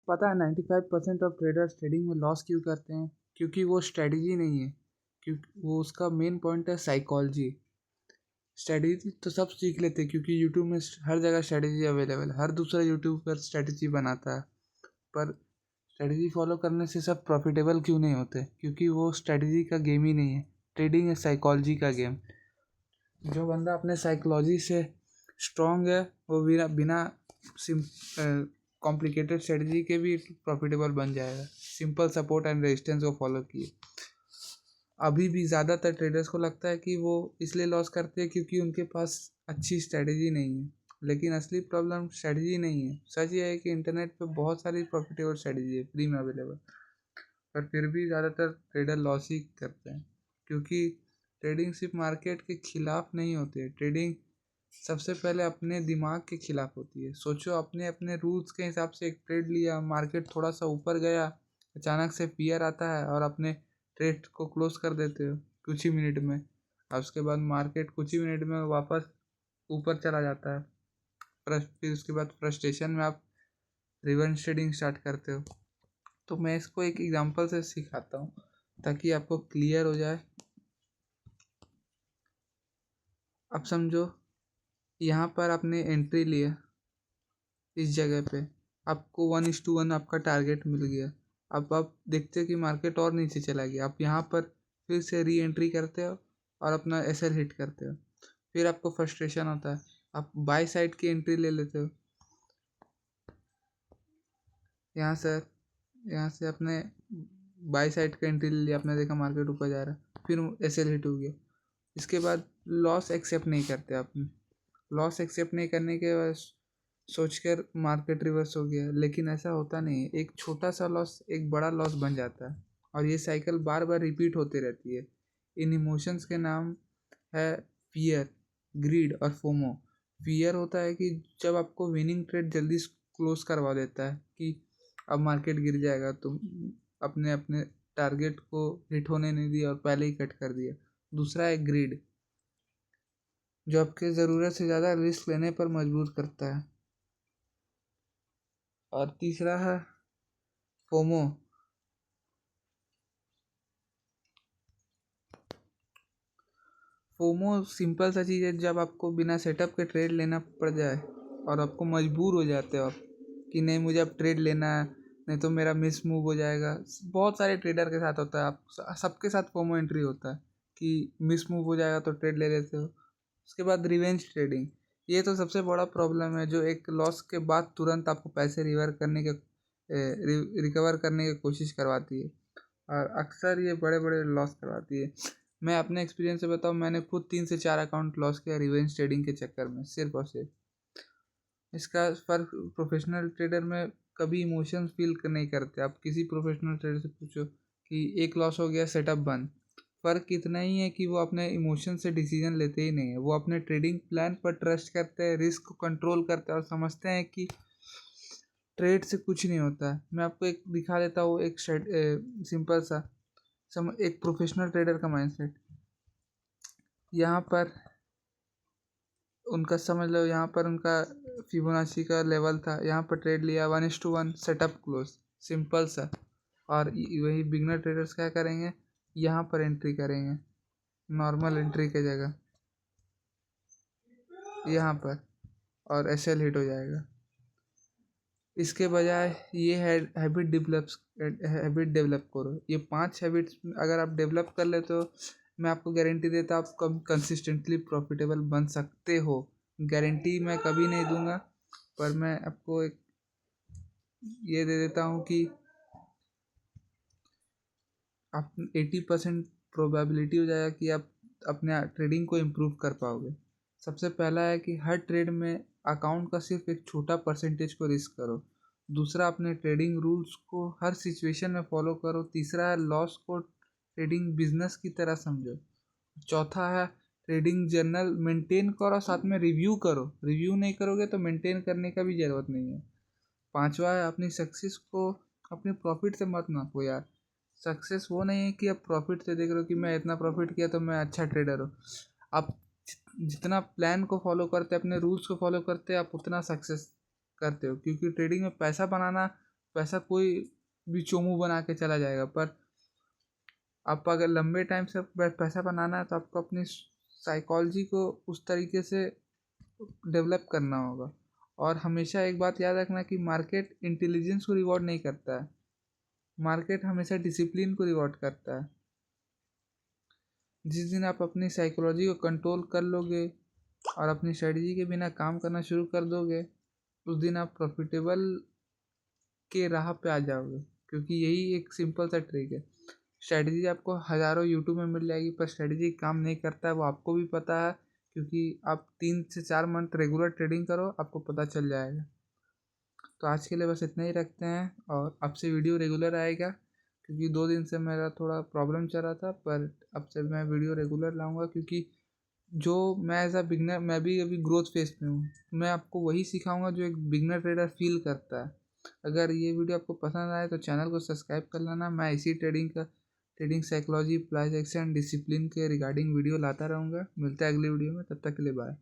पता है 95% of traders trading में लॉस क्यों करते हैं? क्योंकि वो स्ट्रेटजी नहीं है, क्योंकि वो उसका मेन पॉइंट है साइकोलॉजी। स्ट्रेटजी तो सब सीख लेते हैं क्योंकि यूट्यूब में हर जगह स्ट्रेटजी अवेलेबल है, हर दूसरा यूट्यूब पर स्ट्रेटजी बनाता है। पर स्ट्रेटजी फॉलो करने से सब प्रॉफिटेबल क्यों नहीं होते? क्योंकि वो स्ट्रेटजी का गेम ही नहीं है, ट्रेडिंग है साइकोलॉजी का गेम। जो बंदा अपने साइकोलॉजी से स्ट्रांग है वो बिना बिना कॉम्प्लिकेटेड स्ट्रेटजी के भी प्रॉफिटेबल बन जाएगा, सिंपल सपोर्ट एंड रेजिस्टेंस को फॉलो किए। अभी भी ज़्यादातर ट्रेडर्स को लगता है कि वो इसलिए लॉस करते हैं क्योंकि उनके पास अच्छी स्ट्रेटजी नहीं है, लेकिन असली प्रॉब्लम स्ट्रेटजी नहीं है। सच ये है कि इंटरनेट पे बहुत सारी प्रॉफिटेबल स्ट्रेटजी है फ्री में अवेलेबल, पर फिर भी ज़्यादातर ट्रेडर लॉस ही करते हैं। क्योंकि ट्रेडिंग सिर्फ मार्केट के खिलाफ नहीं होती है, ट्रेडिंग सबसे पहले अपने दिमाग के खिलाफ होती है। सोचो, अपने अपने रूल्स के हिसाब से एक ट्रेड लिया, मार्केट थोड़ा सा ऊपर गया, अचानक से फियर आता है और अपने ट्रेड को क्लोज कर देते हो कुछ ही मिनट में। और उसके बाद मार्केट कुछ ही मिनट में वापस ऊपर चला जाता है। फिर उसके बाद फ्रस्ट्रेशन में आप रिवर्स ट्रेडिंग स्टार्ट करते हो। तो मैं इसको एक एग्जांपल से सिखाता हूँ ताकि आपको क्लियर हो जाए। अब समझो, यहाँ पर आपने एंट्री लिया, इस जगह पे आपको 1:1 आपका टारगेट मिल गया। अब आप देखते हो कि मार्केट और नीचे चला गया, आप यहाँ पर फिर से री एंट्री करते हो और अपना एसएल हिट करते हो। फिर आपको फ्रस्ट्रेशन होता है, आप बाय साइड की एंट्री ले लेते हो। यहाँ से आपने बाय साइड का एंट्री ले लिया, आपने देखा मार्केट ऊपर जा रहा है, फिर एसएल हिट हो गया। इसके बाद लॉस एक्सेप्ट नहीं करते आपने, लॉस एक्सेप्ट नहीं करने के बाद सोचकर मार्केट रिवर्स हो गया, लेकिन ऐसा होता नहीं है। एक छोटा सा लॉस एक बड़ा लॉस बन जाता है और ये साइकिल बार बार रिपीट होती रहती है। इन इमोशंस के नाम है फियर, ग्रीड और फोमो। फियर होता है कि जब आपको विनिंग ट्रेड जल्दी क्लोज करवा देता है कि अब मार्केट गिर जाएगा, तो अपने अपने टारगेट को हिट होने नहीं दिया और पहले ही कट कर दिया। दूसरा है ग्रीड, जो आपके ज़रूरत से ज़्यादा रिस्क लेने पर मजबूर करता है। और तीसरा है फोमो। फोमो सिंपल सा चीज़ है, जब आपको बिना सेटअप के ट्रेड लेना पड़ जाए और आपको मजबूर हो जाते हो आप कि नहीं मुझे अब ट्रेड लेना है, नहीं तो मेरा मिस मूव हो जाएगा। बहुत सारे ट्रेडर के साथ होता है, आप सबके साथ फोमो एंट्री होता है कि मिस मूव हो जाएगा तो ट्रेड ले लेते हो। उसके बाद रिवेंज ट्रेडिंग, ये तो सबसे बड़ा प्रॉब्लम है, जो एक लॉस के बाद तुरंत आपको पैसे रिकवर करने की कोशिश करवाती है और अक्सर ये बड़े बड़े लॉस करवाती है। मैं अपने एक्सपीरियंस से बताऊँ, मैंने खुद 3 से 4 अकाउंट लॉस किया रिवेंज ट्रेडिंग के चक्कर में, सिर्फ और सिर्फ। इसका फर्क प्रोफेशनल ट्रेडर में कभी इमोशंस फील नहीं करते। आप किसी प्रोफेशनल ट्रेडर से पूछो कि एक लॉस हो गया सेटअप बंद, फ़र्क इतना ही है कि वो अपने इमोशन से डिसीजन लेते ही नहीं है, वो अपने ट्रेडिंग प्लान पर ट्रस्ट करते हैं, रिस्क को कंट्रोल करते हैं और समझते हैं कि ट्रेड से कुछ नहीं होता है। मैं आपको एक दिखा देता हूँ, एक सिंपल सा एक प्रोफेशनल ट्रेडर का माइंडसेट। यहाँ पर उनका समझ लो, यहाँ पर उनका फिबोनाची का लेवल था, यहाँ पर ट्रेड लिया 1:1 सेटअप क्लोज, सिंपल सा। और वही बिगनर ट्रेडर्स क्या करेंगे, यहाँ पर एंट्री करेंगे नॉर्मल एंट्री के जगह यहाँ पर, और एसएल हिट हो जाएगा। इसके बजाय ये हैबिट डेवलप करो। ये 5 हैबिट्स अगर आप डेवलप कर ले तो मैं आपको गारंटी देता हूँ आप कंसिस्टेंटली प्रॉफिटेबल बन सकते हो। गारंटी मैं कभी नहीं दूंगा, पर मैं आपको एक ये दे देता हूँ कि आप 80% प्रोबेबिलिटी हो जाएगा कि आप अपने ट्रेडिंग को इम्प्रूव कर पाओगे। सबसे पहला है कि हर ट्रेड में अकाउंट का सिर्फ एक छोटा परसेंटेज को रिस्क करो। दूसरा, अपने ट्रेडिंग रूल्स को हर सिचुएशन में फॉलो करो। तीसरा है लॉस को ट्रेडिंग बिजनेस की तरह समझो। चौथा है ट्रेडिंग जर्नल मेंटेन करो, साथ में रिव्यू करो। रिव्यू नहीं करोगे तो मेंटेन करने का भी ज़रूरत नहीं है। पांचवा है अपनी सक्सेस को अपने प्रॉफिट से मत नापो यार। सक्सेस वो नहीं है कि आप प्रॉफिट से देख रहे हो कि मैं इतना प्रॉफिट किया तो मैं अच्छा ट्रेडर हूँ। आप जितना प्लान को फॉलो करते, अपने रूल्स को फॉलो करते, आप उतना सक्सेस करते हो। क्योंकि ट्रेडिंग में पैसा बनाना पैसा कोई भी चोमू बना के चला जाएगा, पर आप अगर लंबे टाइम से पैसा बनाना है तो आपको अपनी साइकोलॉजी को उस तरीके से डेवलप करना होगा। और हमेशा एक बात याद रखना कि मार्केट इंटेलिजेंस को रिवॉर्ड नहीं करता है, मार्केट हमेशा डिसिप्लिन को रिवॉर्ड करता है। जिस दिन आप अपनी साइकोलॉजी को कंट्रोल कर लोगे और अपनी स्ट्रेटजी के बिना काम करना शुरू कर दोगे, उस दिन आप प्रॉफिटेबल के राह पे आ जाओगे। क्योंकि यही एक सिंपल सा ट्रिक है। स्ट्रेटजी आपको हज़ारों यूट्यूब में मिल जाएगी, पर स्ट्रेटजी काम नहीं करता है वो आपको भी पता है, क्योंकि आप 3 से 4 मंथ रेगुलर ट्रेडिंग करो, आपको पता चल जाएगा। तो आज के लिए बस इतना ही रखते हैं, और आपसे वीडियो रेगुलर आएगा, क्योंकि 2 दिन से मेरा थोड़ा प्रॉब्लम चल रहा था, पर अब से मैं वीडियो रेगुलर लाऊंगा। क्योंकि जो मैं एज अ बिगनर, मैं भी अभी ग्रोथ फेज में हूँ, मैं आपको वही सिखाऊंगा जो एक बिगनर ट्रेडर फील करता है। अगर ये वीडियो आपको पसंद आए तो चैनल को सब्सक्राइब कर लेना। मैं इसी trading psychology, price action, discipline के रिगार्डिंग वीडियो लाता रहूँगा। मिलते हैं अगली वीडियो में, तब तक के लिए बाय।